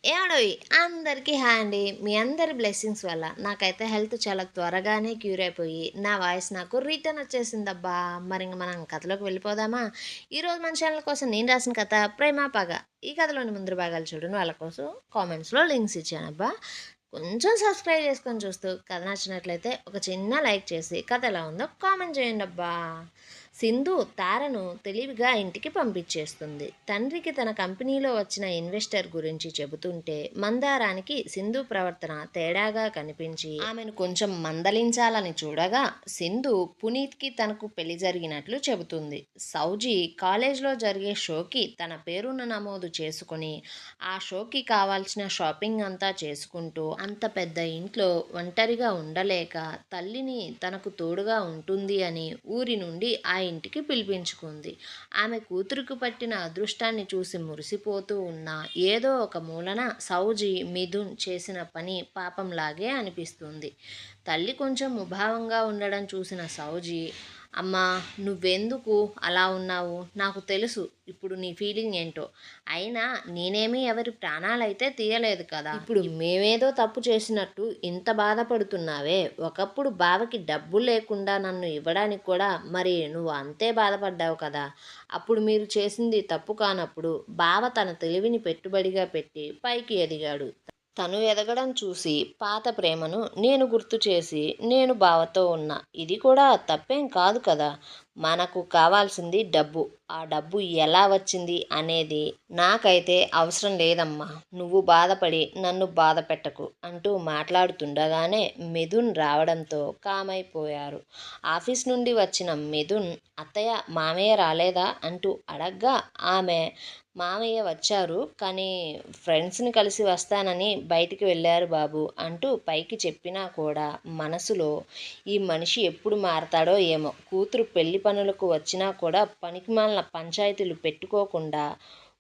ఏమండోయ్ అందరికీ హాయ్ అండి. మీ అందరి బ్లెస్సింగ్స్ వల్ల నాకైతే హెల్త్ చాలా త్వరగానే క్యూర్ అయిపోయి, నా వాయిస్ నాకు రిటర్న్ వచ్చేసిందబ్బా! మరింక మనం కథలోకి వెళ్ళిపోదామా? ఈరోజు మన ఛానల్ కోసం నేను రాసిన కథ 'ప్రేమ పగ'. ఈ కథలోని ముందు భాగాలు చూడని వాళ్ళ కోసం కామెంట్స్‌లో లింక్స్ ఇచ్చానబ్బా! కొంచెం సబ్స్క్రైబ్ చేసుకొని చూస్తూ కథ నచ్చినట్లయితే ఒక చిన్న లైక్ చేసి కథ ఎలా ఉందో కామెంట్ చేయండబ్బా! సింధు తారను తెలివిగా ఇంటికి పంపించేస్తుంది. తండ్రికి తన కంపెనీలో వచ్చిన ఇన్వెస్టర్ గురించి చెబుతుంటే మందారానికి సింధు ప్రవర్తన తేడాగా కనిపించి ఆమెను కొంచెం మందలించాలని చూడగా సింధు పునీత్కి తనకు పెళ్లి జరిగినట్లు చెబుతుంది. సౌజీ కాలేజ్లో జరిగే షోకి తన పేరును నమోదు చేసుకుని ఆ షోకి కావాల్సిన షాపింగ్ అంతా చేసుకుంటూ అంత పెద్ద ఇంట్లో ఒంటరిగా ఉండలేక తల్లిని తనకు తోడుగా ఉంటుంది అని ఊరి నుండి ఆ ఇంటికి పిలిపించుకుంది. ఆమె కూతురుకు పట్టిన అదృష్టాన్ని చూసి మురిసిపోతూ ఉన్న ఏదో ఒక మూలన సౌజీ మిథున్ చేసిన పని పాపంలాగే అనిపిస్తుంది. తల్లి కొంచెం ముభావంగా ఉండడం చూసిన సౌజీ, అమ్మా నువ్వెందుకు అలా ఉన్నావు, నాకు తెలుసు ఇప్పుడు నీ ఫీలింగ్ ఏంటో. అయినా నేనేమీ ఎవరి ప్రాణాలైతే తీయలేదు కదా, ఇప్పుడు మేమేదో తప్పు చేసినట్టు ఇంత బాధపడుతున్నావే. ఒకప్పుడు బావకి డబ్బు లేకుండా నన్ను ఇవ్వడానికి కూడా మరి నువ్వు అంతే బాధపడ్డావు కదా. అప్పుడు మీరు చేసింది తప్పు కానప్పుడు బావ తన తెలివిని పెట్టుబడిగా పెట్టి పైకి ఎదిగాడు. తను ఎదగడం చూసి పాత ప్రేమను నేను గుర్తు చేసి నేను బావతో ఉన్నా. ఇది కూడా తప్పేం కాదు కదా. మనకు కావాల్సింది డబ్బు. ఆ డబ్బు ఎలా వచ్చింది అనేది నాకైతే అవసరం లేదమ్మా. నువ్వు బాధపడి నన్ను బాధ పెట్టకు అంటూ మాట్లాడుతుండగానే మిథున్ రావడంతో కామైపోయారు. ఆఫీస్ నుండి వచ్చిన మిథున్ అత్తయ్య మామయ్య రాలేదా అంటూ అడగ్గా ఆమె మామయ్య వచ్చారు కానీ ఫ్రెండ్స్ని కలిసి వస్తానని బయటికి వెళ్ళారు బాబు అంటూ పైకి చెప్పినా కూడా మనసులో ఈ మనిషి ఎప్పుడు మారతాడో ఏమో. కూతురు పెళ్లి పనులకు వచ్చినా కూడా పనికిమాలిన పంచాయతీలు పెట్టుకోకుండా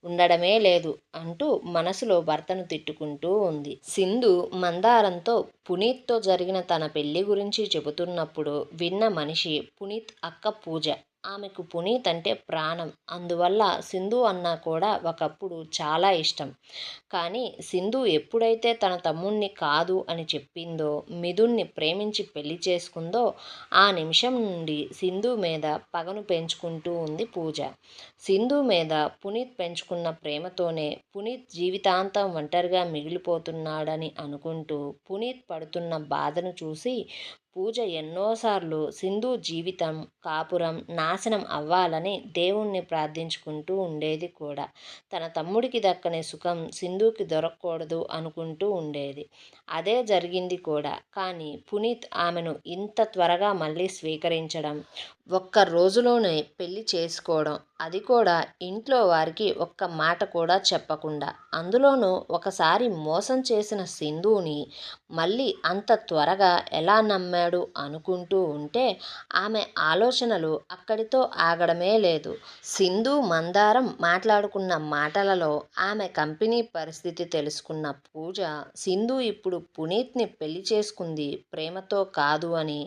ఉండడమే లేదు అంటూ మనసులో భర్తను తిట్టుకుంటూ ఉంది. సింధు మందారంతో పునీత్తో జరిగిన తన పెళ్లి గురించి చెబుతున్నప్పుడు విన్న మనిషి పునీత్ అక్క పూజ. ఆమెకు పునీత్ అంటే ప్రాణం. అందువల్ల సింధు అన్నా కూడా ఒకప్పుడు చాలా ఇష్టం. కానీ సింధు ఎప్పుడైతే తన తమ్ముణ్ణి కాదు అని చెప్పిందో, మిథున్ని ప్రేమించి పెళ్లి చేసుకుందో ఆ నిమిషం నుండి సింధు మీద పగను పెంచుకుంటూ ఉంది పూజ. సింధు మీద పునీత్ పెంచుకున్న ప్రేమతోనే పునీత్ జీవితాంతం ఒంటరిగా మిగిలిపోతున్నాడని అనుకుంటూ పునీత్ పడుతున్న బాధను చూసి పూజ ఎన్నోసార్లు సింధు జీవితం కాపురం నాశనం అవ్వాలని దేవుణ్ణి ప్రార్థించుకుంటూ ఉండేది కూడా. తన తమ్ముడికి దక్కని సుఖం సింధుకి దొరకకూడదు అనుకుంటూ ఉండేది. అదే జరిగింది కూడా. కానీ పునీత్ ఆమెను ఇంత త్వరగా మళ్ళీ స్వీకరించడం, ఒక్క రోజులోనే పెళ్లి చేసుకోవడం, అది కూడా ఇంట్లో వారికి ఒక్క మాట కూడా చెప్పకుండా, అందులోనూ ఒకసారి మోసం చేసిన సింధుని మళ్ళీ అంత త్వరగా ఎలా నమ్మాడు అనుకుంటూ ఉంటే ఆమె ఆలోచనలు అక్కడితో ఆగడమే లేదు. సింధు మందారం మాట్లాడుకున్న మాటలలో ఆమె కంపెనీ పరిస్థితి తెలుసుకున్న పూజ సింధు ఇప్పుడు పునీత్ని పెళ్లి చేసుకుంది ప్రేమతో కాదు అని,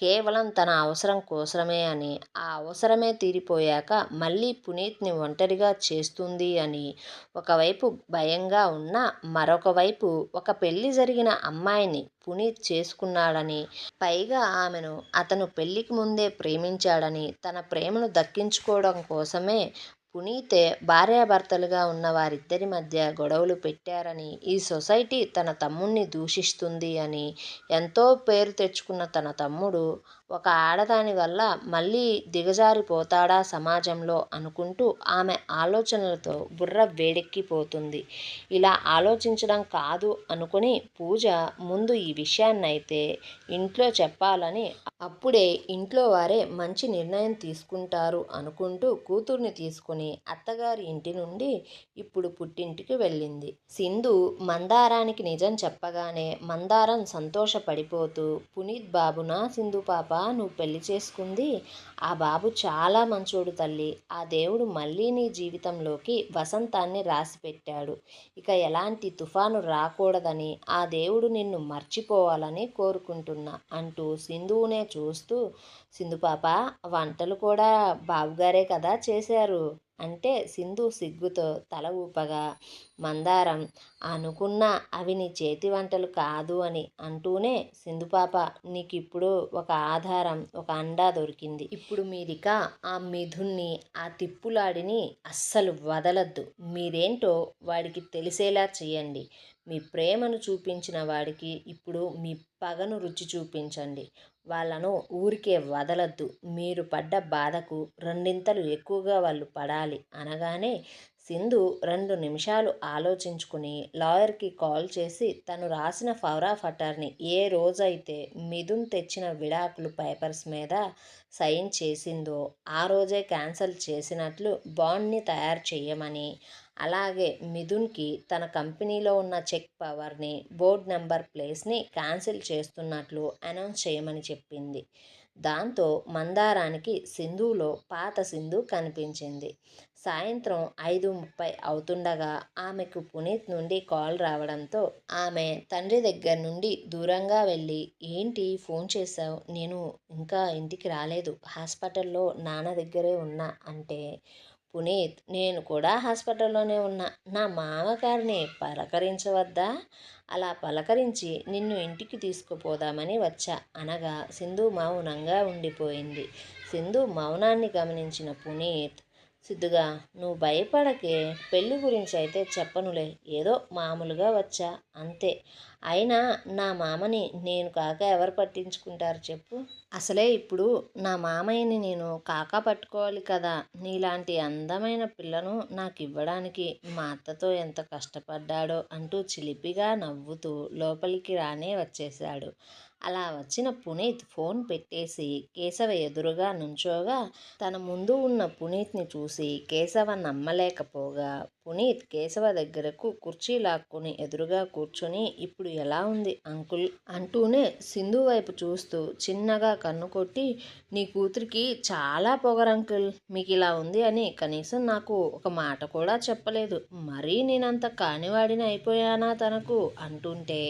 కేవలం తన అవసరం కోసమే అని, ఆ అవసరమే తీరిపోయాక మళ్ళీ పునీత్ని ఒంటరిగా చేస్తుంది అని ఒకవైపు భయంగా ఉన్నా, మరొక వైపు ఒక పెళ్లి జరిగిన అమ్మాయిని పునీత్ చేసుకున్నాడని, పైగా ఆమెను అతను పెళ్లికి ముందే ప్రేమించాడని, తన ప్రేమను దక్కించుకోవడం కోసమే పునీతే భార్యాభర్తలుగా ఉన్న వారిద్దరి మధ్య గొడవలు పెట్టారని, ఈ సొసైటీ తన తమ్ముణ్ణి దూషిస్తుంది అని, ఎంతో పేరు తెచ్చుకున్న తన తమ్ముడు ఒక ఆడదాని వల్ల మళ్ళీ దిగజారిపోతాడా సమాజంలో అనుకుంటూ ఆమె ఆలోచనలతో బుర్ర వేడెక్కిపోతుంది. ఇలా ఆలోచించడం కాదు అనుకుని పూజ ముందు ఈ విషయాన్నైతే ఇంట్లో చెప్పాలని, అప్పుడే ఇంట్లో వారే మంచి నిర్ణయం తీసుకుంటారు అనుకుంటూ కూతుర్ని తీసుకుని అత్తగారి ఇంటి నుండి ఇప్పుడు పుట్టింటికి వెళ్ళింది. సింధు మందారానికి నిజం చెప్పగానే మందారం సంతోషపడిపోతూ, పునీత్ బాబునా సింధు పాప నువ్వు పెళ్లి చేసుకుంది? ఆ బాబు చాలా మంచోడు తల్లి. ఆ దేవుడు మళ్ళీ నీ జీవితంలోకి వసంతాన్ని రాసిపెట్టాడు. ఇక ఎలాంటి తుఫాను రాకూడదని ఆ దేవుడు నిన్ను మర్చిపోవాలని కోరుకుంటున్నా అంటూ సింధువునే చూస్తూ, సింధు పాప వంటలు కూడా బాబుగారే కదా చేశారు. అంటే సింధు సిగ్గుతో తల ఊపగా మందారం అనుకున్నా అవి నీ చేతి వంటలు కాదు అని అంటూనే, సింధు పాప నీకిప్పుడు ఒక ఆధారం, ఒక అండా దొరికింది. ఇప్పుడు మీరిక ఆ మిథున్ని, ఆ తిప్పులాడిని అస్సలు వదలద్దు. మీరేంటో వాడికి తెలిసేలా చేయండి. మీ ప్రేమను చూపించిన వాడికి ఇప్పుడు మీ పగను రుచి చూపించండి. వాళ్ళను ఊరికే వదలొద్దు. మీరు పడ్డ బాధకు రెండింతలు ఎక్కువగా వాళ్ళు పడాలి అనగానే, సింధు 2 నిమిషాలు ఆలోచించుకుని లాయర్కి కాల్ చేసి తను రాసిన పవర్ అటార్నీ ఏ రోజైతే మిథున్ తెచ్చిన విడాకులు పేపర్స్ మీద సైన్ చేసిందో ఆ రోజే క్యాన్సిల్ చేసినట్లు బాండ్ని తయారు చేయమని, అలాగే మిథున్కి తన కంపెనీలో ఉన్న చెక్ పవర్ని, బోర్డ్ నెంబర్ ప్లేస్ని క్యాన్సిల్ చేస్తున్నట్లు అనౌన్స్ చేయమని చెప్పింది. దాంతో మందారానికి సింధులో పాత సింధు కనిపించింది. సాయంత్రం 5:30 అవుతుండగా ఆమెకు పునీత్ నుండి కాల్ రావడంతో ఆమె తండ్రి దగ్గర నుండి దూరంగా వెళ్ళి, ఏంటి ఫోన్ చేశావు? నేను ఇంకా ఇంటికి రాలేదు, హాస్పిటల్లో నాన్న దగ్గరే ఉన్నా అంటే, పునీత్ నేను కూడా హాస్పిటల్లోనే ఉన్నా, నా మామగారిని పలకరించవద్దా? అలా పలకరించి నిన్ను ఇంటికి తీసుకుపోదామని వచ్చా అనగా సింధు మౌనంగా ఉండిపోయింది. సింధు మౌనాన్ని గమనించిన పునీత్, సిద్ధుగా నువ్వు భయపడకే, పెళ్ళి గురించి అయితే చెప్పనులే, ఏదో మామూలుగా వచ్చా అంతే. అయినా నా మామని నేను కాక ఎవరు పట్టించుకుంటారు చెప్పు. అసలే ఇప్పుడు నా మామయ్యని నేను కాకా పట్టుకోవాలి కదా. నీలాంటి అందమైన పిల్లను నాకు ఇవ్వడానికి మా అత్తతో ఎంత కష్టపడ్డాడో అంటూ చిలిపిగా నవ్వుతూ లోపలికి రానే వచ్చేశాడు. అలా వచ్చిన పునీత్ ఫోన్ పెట్టేసి కేశవ ఎదురుగా నుంచోగా, తన ముందు ఉన్న పునీత్ని చూసి కేశవ నమ్మలేకపోగా, పునీత్ కేశవ దగ్గరకు కుర్చీ లాక్కుని ఎదురుగా కూర్చొని, ఇప్పుడు ఎలా ఉంది అంకుల్ అంటూనే సింధు వైపు చూస్తూ చిన్నగా కన్ను కొట్టి, నీ కూతురికి చాలా పొగరు అంకుల్, మీకు ఇలా ఉంది అని కనీసం నాకు ఒక మాట కూడా చెప్పలేదు. మరీ నేనంత కానివాడిని అయిపోయానా తనకు అంటుంటే,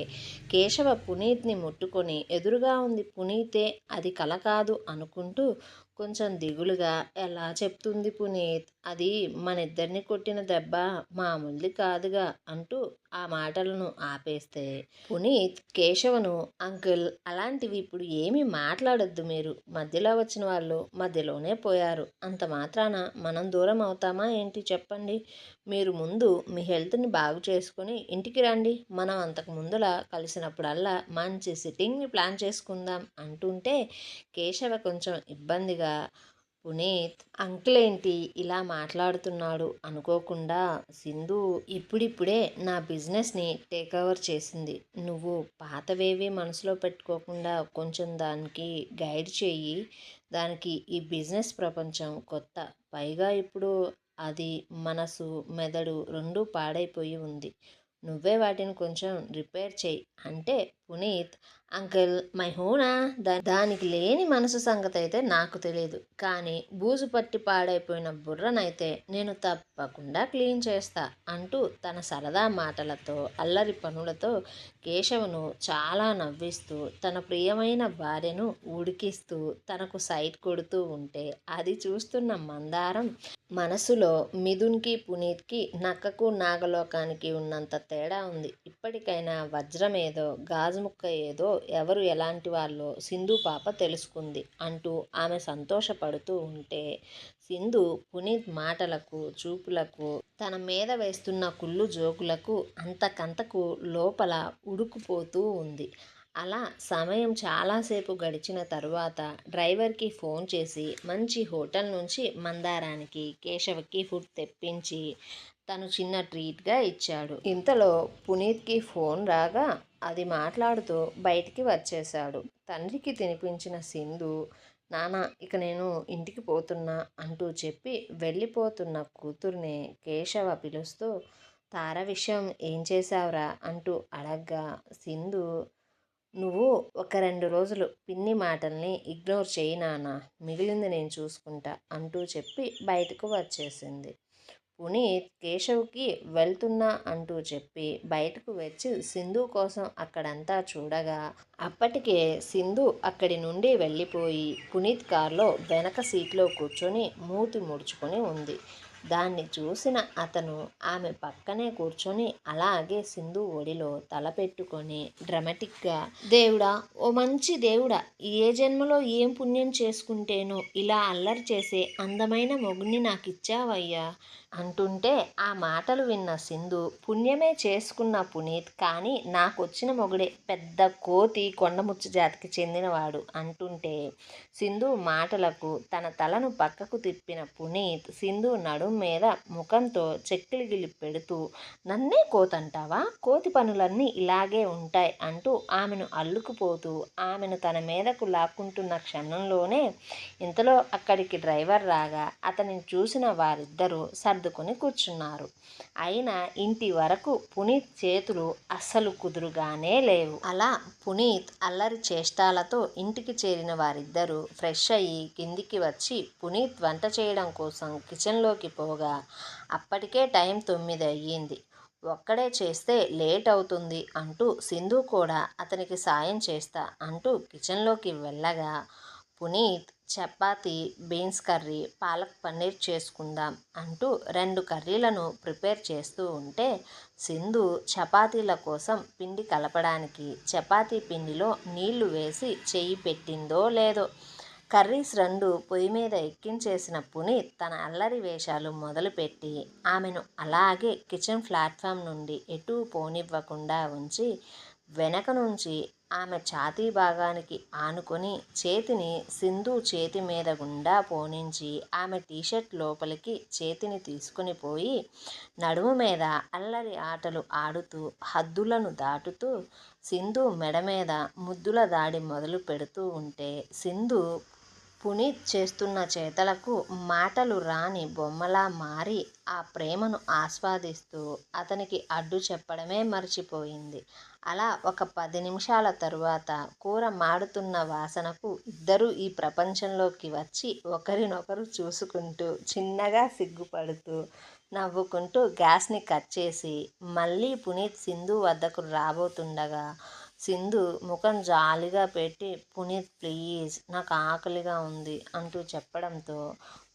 కేశవ పునీత్ని ముట్టుకొని, ఎదురుగా ఉంది పునీతే, అది కల కాదు అనుకుంటూ కొంచెం దిగులుగా, ఎలా చెప్తుంది పునీత్, అది మనిద్దరిని కొట్టిన దెబ్బ మామూలుది కాదుగా అంటూ ఆ మాటలను ఆపేస్తే, పునీత్ కేశవను, అంకుల్ అలాంటివి ఇప్పుడు ఏమీ మాట్లాడొద్దు మీరు, మధ్యలో వచ్చిన వాళ్ళు మధ్యలోనే పోయారు, అంత మాత్రాన మనం దూరం అవుతామా ఏంటి చెప్పండి. మీరు ముందు మీ హెల్త్ని బాగు చేసుకుని ఇంటికి రండి, మనం అంతకు ముందులా కలిసినప్పుడల్లా మంచి సిట్టింగ్ని ప్లాన్ చేసుకుందాం అంటుంటే, కేశవ కొంచెం ఇబ్బందిగా, పునీత్ అంకుల్ ఏంటి ఇలా మాట్లాడుతున్నాడు అనుకోకుండా, సింధు ఇప్పుడిప్పుడే నా బిజినెస్ని టేక్ ఓవర్ చేసింది, నువ్వు పాతవేవి మనసులో పెట్టుకోకుండా కొంచెం దానికి గైడ్ చెయ్యి, దానికి ఈ బిజినెస్ ప్రపంచం కొత్త, పైగా ఇప్పుడు అది మనసు మెదడు రెండూ పాడైపోయి ఉంది, నువ్వే వాటిని కొంచెం రిపేర్ చెయ్యి అంటే, పునీత్ అంకుల్ మై హూనా, దానికి లేని మనసు సంగతి అయితే నాకు తెలియదు, కానీ బూజు పట్టి పాడైపోయిన బుర్రనైతే నేను తప్పకుండా క్లీన్ చేస్తా అంటూ తన సరదా మాటలతో అల్లరి పనులతో కేశవను చాలా నవ్విస్తూ, తన ప్రియమైన భార్యను ఉడికిస్తూ తనకు సైట్ కొడుతూ ఉంటే అది చూస్తున్న మందారం మనసులో మిథున్కి పునీత్కి నక్కకు నాగలోకానికి ఉన్నంత తేడా ఉంది. ఇప్పటికైనా వజ్రం ఏదో గాజు ముక్క ఏదో ఎవరు ఎలాంటి వాళ్ళో సింధు పాప తెలుసుకుంది అంటూ ఆమె సంతోషపడుతూ ఉంటే, సింధు పునీత్ మాటలకు చూపులకు తన మీద వేస్తున్న కుళ్ళు జోకులకు అంతకంతకు లోపల ఉడుకుపోతూ ఉంది. అలా సమయం చాలాసేపు గడిచిన తరువాత డ్రైవర్కి ఫోన్ చేసి మంచి హోటల్ నుంచి మందారానికి కేశవకి ఫుడ్ తెప్పించి తను చిన్న ట్రీట్గా ఇచ్చాడు. ఇంతలో పునీత్కి ఫోన్ రాగా అది మాట్లాడుతూ బయటికి వచ్చేశాడు. తండ్రికి తినిపించిన సింధు, నాన్న ఇక నేను ఇంటికి పోతున్నా అంటూ చెప్పి వెళ్ళిపోతున్న కూతుర్ని కేశవ పిలుస్తూ, తార విషయం ఏం చేశావురా అంటూ అడగ్గా, సింధు, నువ్వు ఒక 2 రోజులు పిన్ని మాటల్ని ఇగ్నోర్ చేయి నాన్న, మిగిలింది నేను చూసుకుంటా అంటూ చెప్పి బయటకు వచ్చేసింది. పునీత్ కేశవ్కి వెళ్తున్నా అంటూ చెప్పి బయటకు వచ్చి సింధు కోసం అక్కడంతా చూడగా, అప్పటికే సింధు అక్కడి నుండి వెళ్ళిపోయి పునీత్ కారులో వెనక సీట్లో కూర్చొని మూతి ముడుచుకొని ఉంది. దాన్ని చూసిన అతను ఆమె పక్కనే కూర్చొని అలాగే సింధు ఒడిలో తల పెట్టుకొని డ్రమాటిక్గా, దేవుడా, ఓ మంచి దేవుడా, ఏ జన్మలో ఏం పుణ్యం చేసుకుంటేనో ఇలా అల్లరి చేసే అందమైన మొగుణ్ణి నాకిచ్చావయ్యా అంటుంటే ఆ మాటలు విన్న సింధు, పుణ్యమే చేసుకున్న పునీత్, కానీ నాకొచ్చిన మొగుడే పెద్ద కోతి కొండముచ్చు జాతికి చెందినవాడు అంటుంటే సింధు మాటలకు తన తలను పక్కకు తిప్పిన పునీత్ సింధు నడుం మీద ముఖంతో చెక్కిలిగిలి పెడుతూ, నన్నే కోతంటావా, కోతి పనులన్నీ ఇలాగే ఉంటాయి అంటూ ఆమెను అల్లుకుపోతూ ఆమెను తన మీదకు లాక్కుంటున్న క్షణంలోనే ఇంతలో అక్కడికి డ్రైవర్ రాగా అతనిని చూసిన వారిద్దరూ సర్దుకొని కూర్చున్నారు. అయినా ఇంటి వరకు పునీత్ చేతులు అస్సలు కుదురుగానే లేవు. అలా పునీత్ అల్లరి చేష్టాలతో ఇంటికి చేరిన వారిద్దరూ ఫ్రెష్ అయ్యి కిందికి వచ్చి పునీత్ వంట చేయడం కోసం కిచెన్లోకి పోగా అప్పటికే టైం 9 అయ్యింది. ఒక్కడే చేస్తే లేట్ అవుతుంది అంటూ సింధు కూడా అతనికి సాయం చేస్తా అంటూ కిచెన్లోకి వెళ్ళగా పునీత్ చపాతీ, బీన్స్ కర్రీ, పాలక్ పన్నీర్ చేసుకుందాం అంటూ 2 కర్రీలను ప్రిపేర్ చేస్తూ ఉంటే సింధు చపాతీల కోసం పిండి కలపడానికి చపాతీ పిండిలో నీళ్లు వేసి చెయ్యి పెట్టిందో లేదో కర్రీస్ 2 పొయ్యి మీద ఎక్కించేసిన పునీత్ తన అల్లరి వేషాలు మొదలుపెట్టి ఆమెను అలాగే కిచెన్ ప్లాట్ఫామ్ నుండి ఎటూ పోనివ్వకుండా ఉంచి వెనక నుంచి ఆమె ఛాతీ భాగానికి ఆనుకొని చేతిని సింధు చేతి మీద గుండా పోనించి ఆమె టీషర్ట్ లోపలికి చేతిని తీసుకుని పోయి నడుము మీద అల్లరి ఆటలు ఆడుతూ హద్దులను దాటుతూ సింధు మెడ మీద ముద్దుల దాడి మొదలు పెడుతూ ఉంటే సింధు పునీత్ చేస్తున్న చేతలకు మాటలు రాని బొమ్మలా మారి ఆ ప్రేమను ఆస్వాదిస్తూ అతనికి అడ్డు చెప్పడమే మర్చిపోయింది. అలా ఒక 10 నిమిషాల తరువాత కూర మాడుతున్న వాసనకు ఇద్దరూ ఈ ప్రపంచంలోకి వచ్చి ఒకరినొకరు చూసుకుంటూ చిన్నగా సిగ్గుపడుతూ నవ్వుకుంటూ గ్యాస్ని కట్ చేసి మళ్ళీ పునీత్ సింధు వద్దకు రాబోతుండగా సింధు ముఖం జాలిగా పెట్టి, పునీత్ ప్లీజ్ నాకు ఆకలిగా ఉంది అంటూ చెప్పడంతో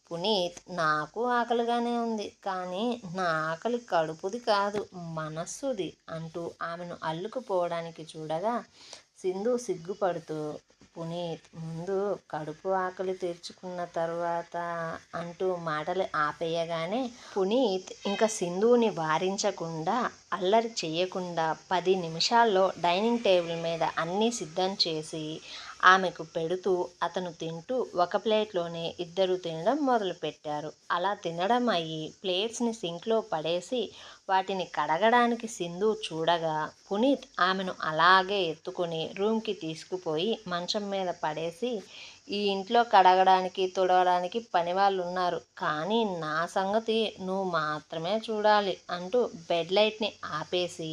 పునీత్, నాకు ఆకలిగానే ఉంది, కానీ నా ఆకలి కడుపుది కాదు, మనస్సుది అంటూ ఆమెను అల్లుకుపోవడానికి చూడగా సింధు సిగ్గుపడుతూ, పునీత్, ముందు కడుపు ఆకలి తీర్చుకున్న తరువాత అంటూ మాటలు ఆపేయగానే పునీత్ ఇంకా సింధుని వారించకుండా అల్లరి చేయకుండా 10 నిమిషాల్లో డైనింగ్ టేబుల్ మీద అన్నీ సిద్ధం చేసి ఆమెకు పెడుతూ అతను తింటూ ఒక ప్లేట్లోనే ఇద్దరు తినడం మొదలుపెట్టారు. అలా తినడం అయ్యి ప్లేట్స్ని సింక్లో పడేసి వాటిని కడగడానికి సింధు చూడగా పునీత్ ఆమెను అలాగే ఎత్తుకొని రూమ్కి తీసుకుపోయి మంచం మీద పడేసి, ఈ ఇంట్లో కడగడానికి తుడవడానికి పనివాళ్ళు ఉన్నారు, కానీ నా సంగతి నువ్వు మాత్రమే చూడాలి అంటూ బెడ్ లైట్ని ఆపేసి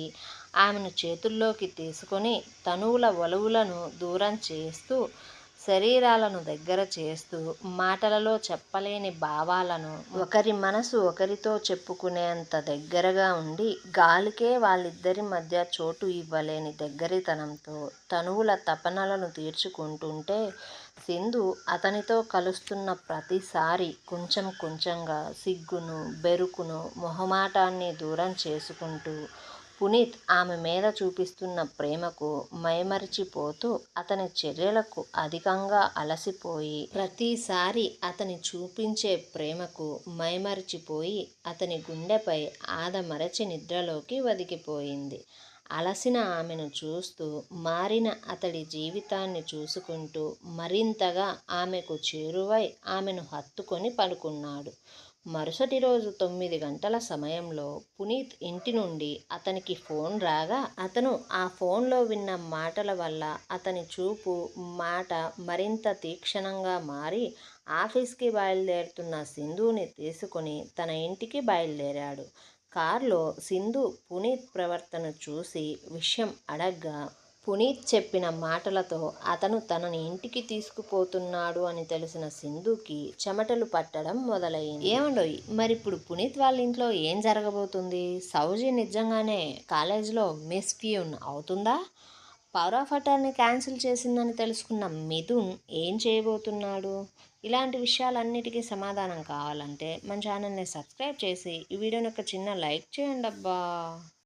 ఆమెను చేతుల్లోకి తీసుకొని తనువుల వలువులను దూరం చేస్తూ శరీరాలను దగ్గర చేస్తూ మాటలలో చెప్పలేని భావాలను ఒకరి మనసు ఒకరితో చెప్పుకునేంత దగ్గరగా ఉండి గాలికే వాళ్ళిద్దరి మధ్య చోటు ఇవ్వలేని దగ్గరితనంతో తనువుల తపనలను తీర్చుకుంటుంటే సింధు అతనితో కలుస్తున్న ప్రతిసారి కొంచెం కొంచెంగా సిగ్గును, బెరుకును, మొహమాటాన్ని దూరం చేసుకుంటూ పునీత్ ఆమె మీద చూపిస్తున్న ప్రేమకు మైమరిచిపోతూ అతని చర్యలకు అధికంగా అలసిపోయి ప్రతిసారి అతని చూపించే ప్రేమకు మైమరిచిపోయి అతని గుండెపై ఆదమరచి నిద్రలోకి ఒదిగిపోయింది. అలసిన ఆమెను చూస్తూ మారిన అతడి జీవితాన్ని చూసుకుంటూ మరింతగా ఆమెకు చేరువై ఆమెను హత్తుకొని పడుకున్నాడు. మరుసటి రోజు 9 గంటల సమయంలో పునీత్ ఇంటి నుండి అతనికి ఫోన్ రాగా అతను ఆ ఫోన్లో విన్న మాటల వల్ల అతని చూపు, మాట మరింత తీక్షణంగా మారి ఆఫీస్కి బయలుదేరుతున్న సింధుని తీసుకొని తన ఇంటికి బయలుదేరాడు. కారులో సింధు పునీత్ ప్రవర్తన చూసి విషయం అడగ్గా పునీత్ చెప్పిన మాటలతో అతను తనని ఇంటికి తీసుకుపోతున్నాడు అని తెలిసిన సింధుకి చెమటలు పట్టడం మొదలైంది. ఏమండోయ్, మరిప్పుడు పునీత్ వాళ్ళ ఇంట్లో ఏం జరగబోతుంది? సౌజీ నిజంగానే కాలేజీలో మిస్ ప్యూన్ అవుతుందా? పవర్ ఆఫ్ అటార్నీ క్యాన్సిల్ చేసిందని తెలుసుకున్న మిథున్ ఏం చేయబోతున్నాడు? ఇలాంటి విషయాలన్నిటికీ సమాధానం కావాలంటే మన ఛానల్ని సబ్స్క్రైబ్ చేసి ఈ వీడియోని ఒక చిన్న లైక్ చేయండి అబ్బా.